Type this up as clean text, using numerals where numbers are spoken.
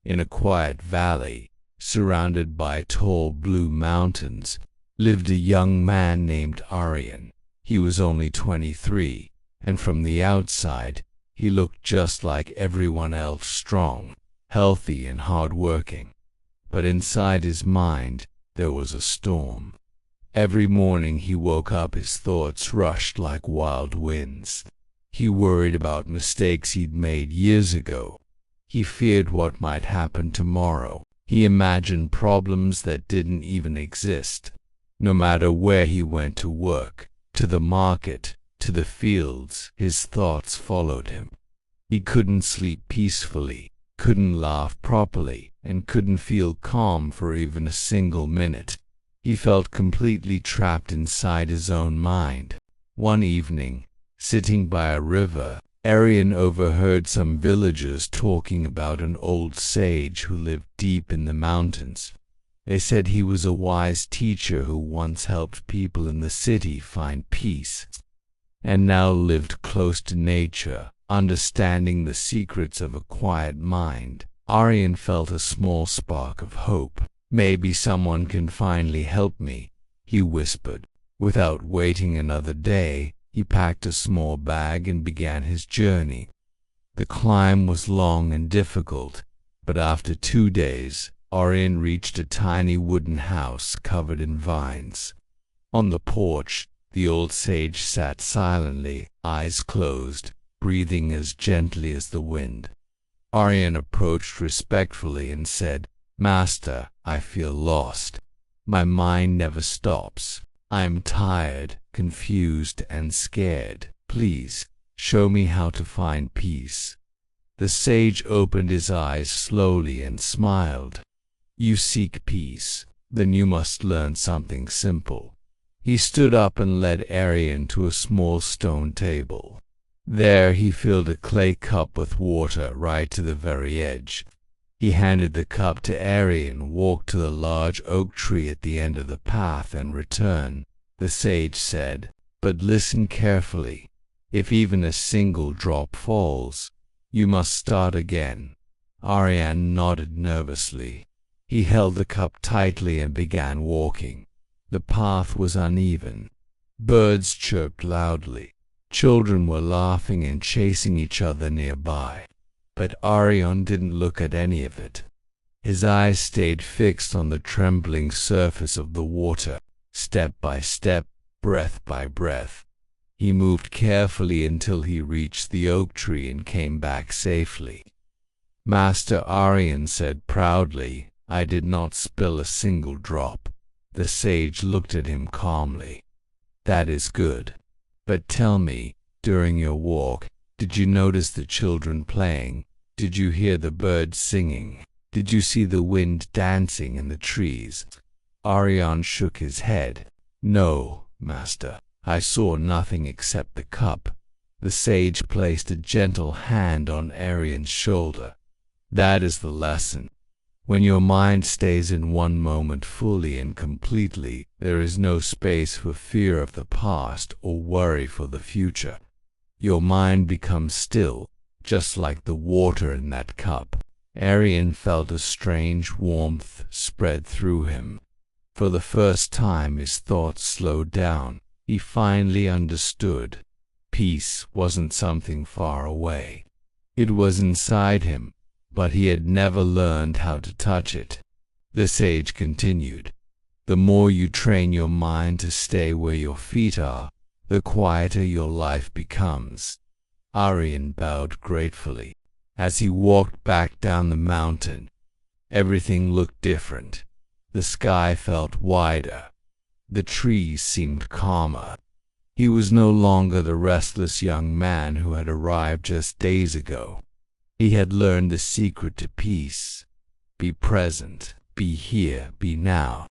In a quiet valley, surrounded by tall blue mountains, lived a young man named Aryan. He was only 23, and from the outside, he looked just like everyone else, strong, healthy, and hard-working. But inside his mind, there was a storm. Every morning he woke up, his thoughts rushed like wild winds. He worried about mistakes he'd made years ago. He feared what might happen tomorrow. He imagined problems that didn't even exist. No matter where he went, to work, to the market, to the fields, his thoughts followed him. He couldn't sleep peacefully, couldn't laugh properly, and couldn't feel calm for even a single minute. He felt completely trapped inside his own mind. One evening, sitting by a river, Aryan overheard some villagers talking about an old sage who lived deep in the mountains. They said he was a wise teacher who once helped people in the city find peace, and now lived close to nature, understanding the secrets of a quiet mind. Aryan felt a small spark of hope. "Maybe someone can finally help me," he whispered. Without waiting another day, he packed a small bag and began his journey. The climb was long and difficult, but after 2 days, Aryan reached a tiny wooden house covered in vines. On the porch, the old sage sat silently, eyes closed, breathing as gently as the wind. Aryan approached respectfully and said, "Master, I feel lost. My mind never stops. I am tired, confused, and scared. Please, show me how to find peace." The sage opened his eyes slowly and smiled. "You seek peace, then you must learn something simple." He stood up and led Aryan to a small stone table. There he filled a clay cup with water right to the very edge. He handed the cup to Aryan, walked to the large oak tree at the end of the path, and returned. The sage said, "But listen carefully. If even a single drop falls, you must start again." Aryan nodded nervously. He held the cup tightly and began walking. The path was uneven. Birds chirped loudly. Children were laughing and chasing each other nearby. But Aryan didn't look at any of it. His eyes stayed fixed on the trembling surface of the water. Step by step, breath by breath, he moved carefully until he reached the oak tree and came back safely. "Master," Aryan said proudly, "I did not spill a single drop." The sage looked at him calmly. "That is good. But tell me, during your walk, did you notice the children playing? Did you hear the birds singing? Did you see the wind dancing in the trees?" Aryan shook his head. "No, master, I saw nothing except the cup." The sage placed a gentle hand on Aryan's shoulder. "That is the lesson. When your mind stays in one moment fully and completely, there is no space for fear of the past or worry for the future. Your mind becomes still, just like the water in that cup." Aryan felt a strange warmth spread through him. For the first time his thoughts slowed down. He finally understood. Peace wasn't something far away. It was inside him, but he had never learned how to touch it. The sage continued, "The more you train your mind to stay where your feet are, the quieter your life becomes." Aryan bowed gratefully. As he walked back down the mountain, everything looked different. The sky felt wider. The trees seemed calmer. He was no longer the restless young man who had arrived just days ago. He had learned the secret to peace. Be present, be here, be now.